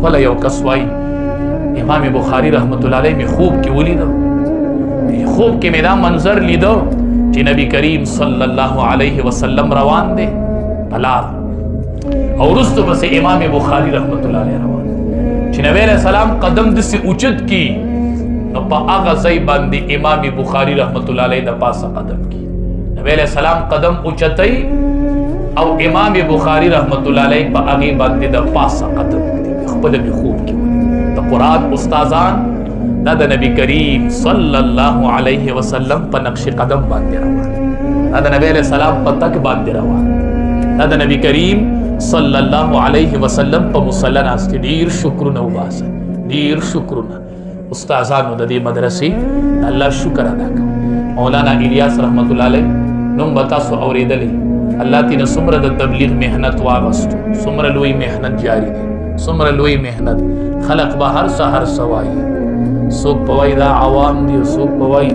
خپل یو کس وایي امام بخاری رحمت الله علیه می خوب کې ولیدو، خوب کې مې دا منظر لیدو چې نبی کریم صلی الله علیه وسلم روان دی پلار، او وروسته پسې امام بخاری رحمت الله علیه روان، چې نبی علیہ السلام قدم داسې اوچت کی نو په هغه ځای باندې امام بخاری رحمت الله علیه د پاسه قدم کی، نبی علیہ السلام قدم اوچتای او امام بخاری رحمت الله علیه په هغه باندې د پاسه قدم کی، خپل به خوب کی د قرآن استادان دا د نبی کریم صلی الله علیه وسلم په نقش قدم باندې روان، دا د نبی علیہ السلام په تک باندې روان، دا د نبی کریم صلی الله علیه وسلم په مصلی ناست ډیر شکرونه وباسه، ډیر شکرونه استادانو د دې مدرسې الله شکر ادا کوي. مولانا الیاس رحمت الله علیه نوم به تاسو اورېدلی، الله تینا څومره د تبلیغ محنت واغستو، څومره لوی محنت جاری دی، څومره لوی محنت، خلق به هر څه وایي، څوک به وایي دا عوام دي، څوک به وایي